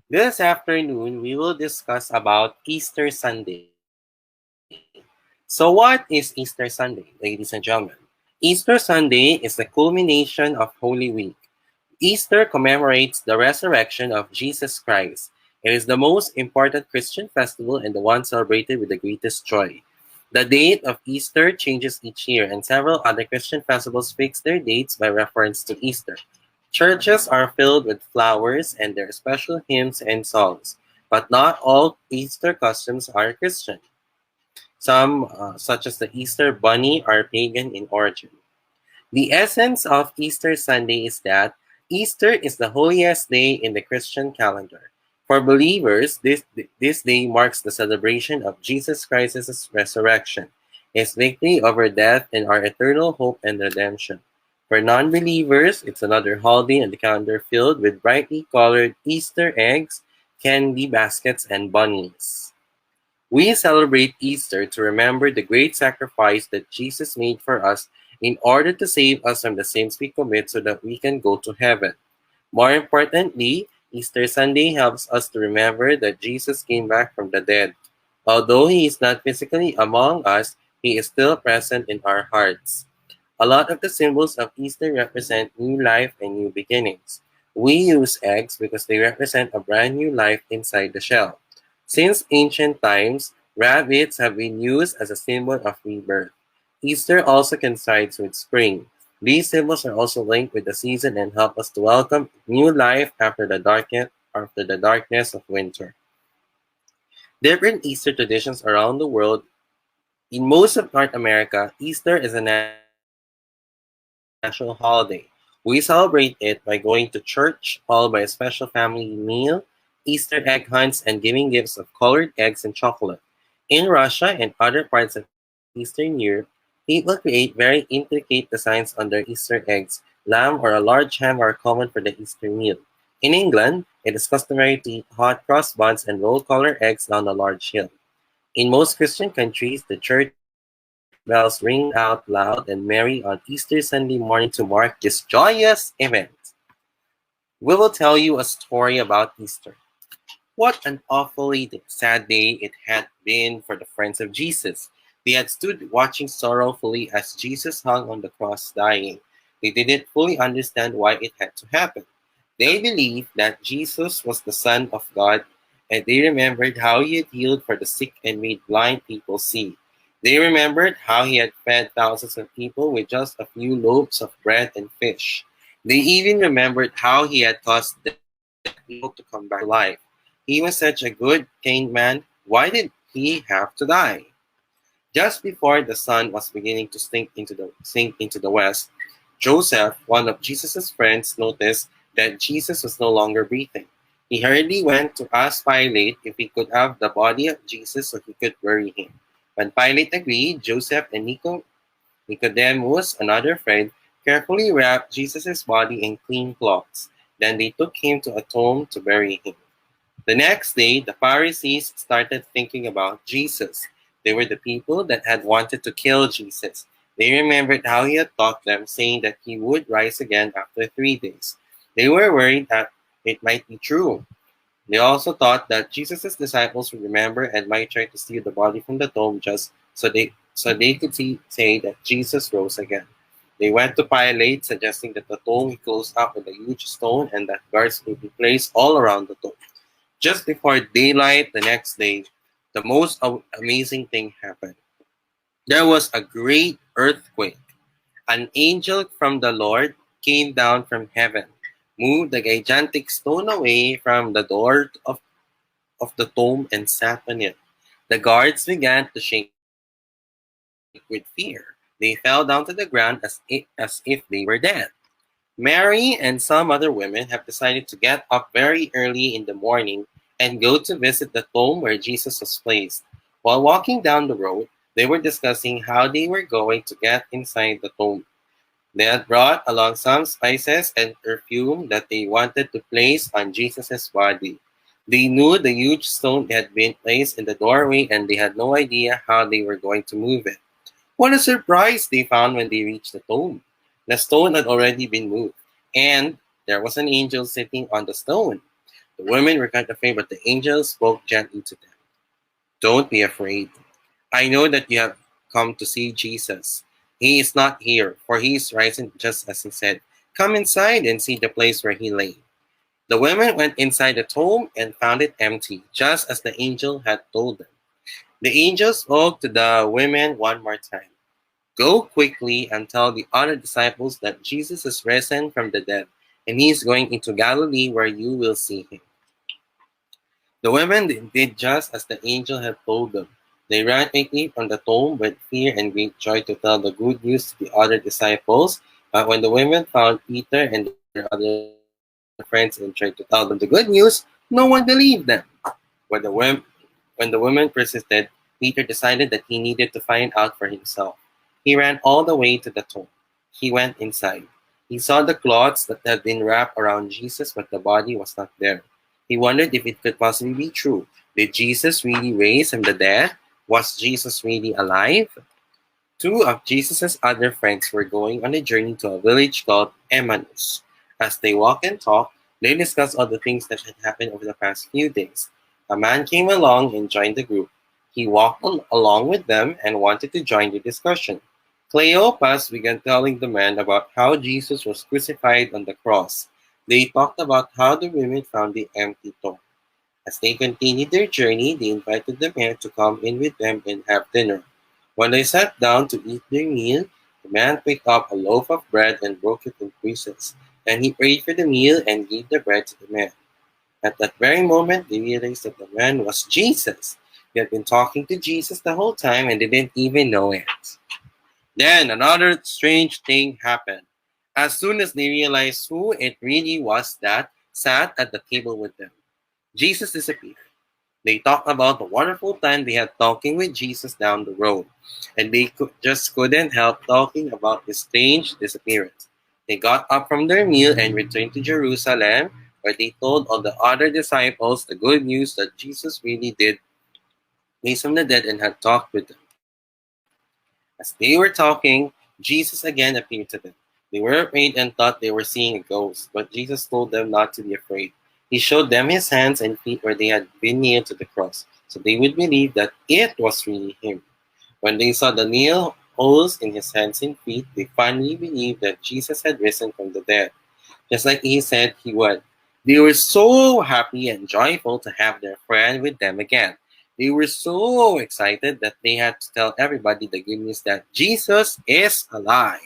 This afternoon, we will discuss about Easter Sunday. So what is Easter Sunday, ladies and gentlemen? Easter Sunday is the culmination of Holy Week. Easter commemorates the resurrection of Jesus Christ. It is the most important Christian festival and the one celebrated with the greatest joy. The date of Easter changes each year, and several other Christian festivals fix their dates by reference to Easter. Churches are filled with flowers and their special hymns and songs, but not all Easter customs are Christian. Some, such as the Easter Bunny, are pagan in origin. The essence of Easter Sunday is that Easter is the holiest day in the Christian calendar. For believers, this day marks the celebration of Jesus Christ's resurrection, his victory over death, and our eternal hope and redemption. For non believers, it's another holiday in the calendar filled with brightly colored Easter eggs, candy baskets, and bunnies. We celebrate Easter to remember the great sacrifice that Jesus made for us in order to save us from the sins we commit so that we can go to heaven. More importantly, Easter Sunday helps us to remember that Jesus came back from the dead. Although he is not physically among us, he is still present in our hearts. A lot of the symbols of Easter represent new life and new beginnings. We use eggs because they represent a brand new life inside the shell. Since ancient times, rabbits have been used as a symbol of rebirth. Easter also coincides with spring. These symbols are also linked with the season and help us to welcome new life after the darkness of winter. Different Easter traditions around the world. In most of North America, Easter is a national holiday. We celebrate it by going to church, followed by a special family meal, Easter egg hunts, and giving gifts of colored eggs and chocolate. In Russia and other parts of Eastern Europe, people create very intricate designs on their Easter eggs. Lamb or a large ham are common for the Easter meal. In England, it is customary to eat hot cross buns and roll colored eggs down a large hill. In most Christian countries, the church bells ring out loud and merry on Easter Sunday morning to mark this joyous event. We will tell you a story about Easter. What an awfully sad day it had been for the friends of Jesus. They had stood watching sorrowfully as Jesus hung on the cross dying. They didn't fully understand why it had to happen. They believed that Jesus was the Son of God, and they remembered how he had healed for the sick and made blind people see. They remembered how he had fed thousands of people with just a few loaves of bread and fish. They even remembered how he had caused dead people to come back to life. He was such a good, kind man. Why did he have to die? Just before the sun was beginning to sink into the west, Joseph, one of Jesus' friends, noticed that Jesus was no longer breathing. He hurriedly went to ask Pilate if he could have the body of Jesus so he could bury him. When Pilate agreed, Joseph and Nicodemus, another friend, carefully wrapped Jesus' body in clean cloths. Then they took him to a tomb to bury him. The next day, the Pharisees started thinking about Jesus. They were the people that had wanted to kill Jesus. They remembered how he had taught them, saying that he would rise again after 3 days. They were worried that it might be true. They also thought that Jesus' disciples would remember and might try to steal the body from the tomb just so they could say that Jesus rose again. They went to Pilate, suggesting that the tomb be closed up with a huge stone and that guards would be placed all around the tomb. Just before daylight the next day, the most amazing thing happened. There was a great earthquake. An angel from the Lord came down from heaven, moved the gigantic stone away from the door of the tomb, and sat on it. The guards began to shake with fear. They fell down to the ground as if they were dead. Mary and some other women have decided to get up very early in the morning and go to visit the tomb where Jesus was placed. While walking down the road, they were discussing how they were going to get inside the tomb. They had brought along some spices and perfume that they wanted to place on Jesus' body. They knew the huge stone had been placed in the doorway and they had no idea how they were going to move it. What a surprise they found when they reached the tomb. The stone had already been moved, and there was an angel sitting on the stone. The women were kind of afraid, but the angel spoke gently to them. Don't be afraid. I know that you have come to see Jesus. He is not here, for he is rising just as he said. Come inside and see the place where he lay. The women went inside the tomb and found it empty, just as the angel had told them. The angel spoke to the women one more time. Go quickly and tell the other disciples that Jesus is risen from the dead, and he is going into Galilee where you will see him. The women did just as the angel had told them. They ran quickly from the tomb with fear and great joy to tell the good news to the other disciples. But when the women found Peter and their other friends and tried to tell them the good news, no one believed them. When the women, when the women persisted, Peter decided that he needed to find out for himself. He ran all the way to the tomb. He went inside. He saw the cloths that had been wrapped around Jesus, but the body was not there. He wondered if it could possibly be true. Did Jesus really raise from the dead? Was Jesus really alive? Two of Jesus' other friends were going on a journey to a village called Emmaus. As they walked and talked, they discussed all the things that had happened over the past few days. A man came along and joined the group. He walked along with them and wanted to join the discussion. Cleopas began telling the man about how Jesus was crucified on the cross. They talked about how the women found the empty tomb. As they continued their journey, they invited the man to come in with them and have dinner. When they sat down to eat their meal, the man picked up a loaf of bread and broke it in pieces. Then he prayed for the meal and gave the bread to the man. At that very moment, they realized that the man was Jesus. They had been talking to Jesus the whole time and they didn't even know it. Then another strange thing happened. As soon as they realized who it really was that sat at the table with them, Jesus disappeared. They talked about the wonderful time they had talking with Jesus down the road, and they just couldn't help talking about the strange disappearance. They got up from their meal and returned to Jerusalem, where they told all the other disciples the good news that Jesus really did raise from the dead and had talked with them. As they were talking, Jesus again appeared to them. They were afraid and thought they were seeing a ghost, but Jesus told them not to be afraid. He showed them his hands and feet where they had been nailed to the cross, so they would believe that it was really him. When they saw the nail holes in his hands and feet, they finally believed that Jesus had risen from the dead, just like he said he would. They were so happy and joyful to have their friend with them again. They were so excited that they had to tell everybody the good news that Jesus is alive.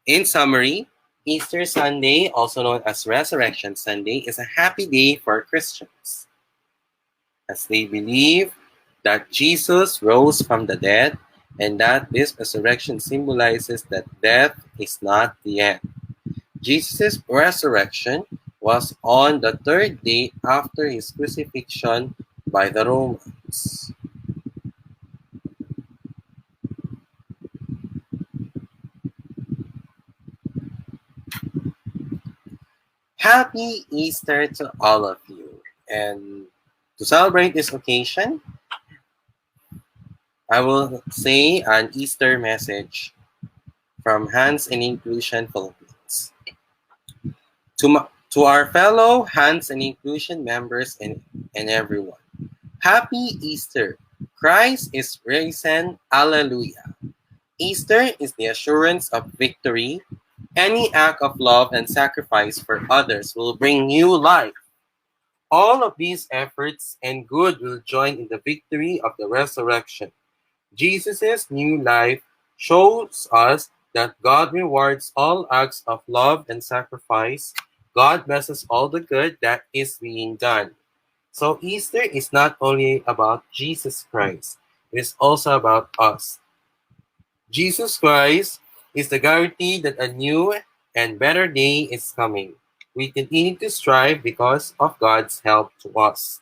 In summary, Easter Sunday, also known as Resurrection Sunday, is a happy day for Christians, as they believe that Jesus rose from the dead and that this resurrection symbolizes that death is not the end. Jesus' resurrection was on the third day after his crucifixion by the Romans. Happy Easter to all of you. And to celebrate this occasion, I will say an Easter message from Hands in Inclusion Philippines. To our fellow Hands in Inclusion members and everyone, Happy Easter! Christ is risen. Alleluia! Easter is the assurance of victory. Any act of love and sacrifice for others will bring new life. All of these efforts and good will join in the victory of the resurrection. Jesus' new life shows us that God rewards all acts of love and sacrifice. God blesses all the good that is being done. So Easter is not only about Jesus Christ, it is also about us. Jesus Christ is the guarantee that a new and better day is coming. We continue to strive because of God's help to us.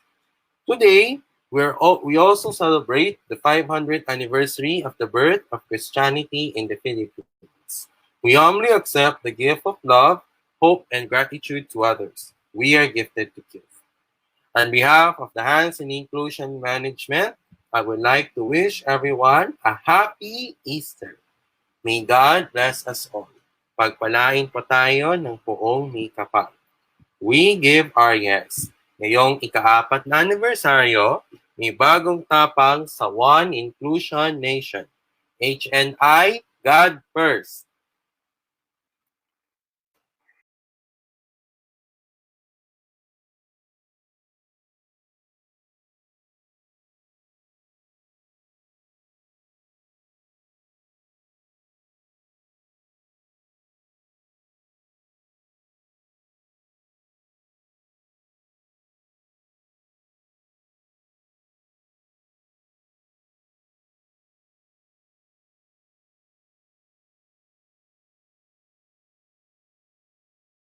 Today, we also celebrate the 500th anniversary of the birth of Christianity in the Philippines. We humbly accept the gift of love, hope, and gratitude to others. We are gifted to give. On behalf of the Hands in Inclusion Management, I would like to wish everyone a happy Easter. May God bless us all. Pagpalain po tayo ng poong may kapal. We give our yes. Ngayong ika-4 na anibersaryo, may bagong tapang sa One Inclusion Nation. HNI, God First.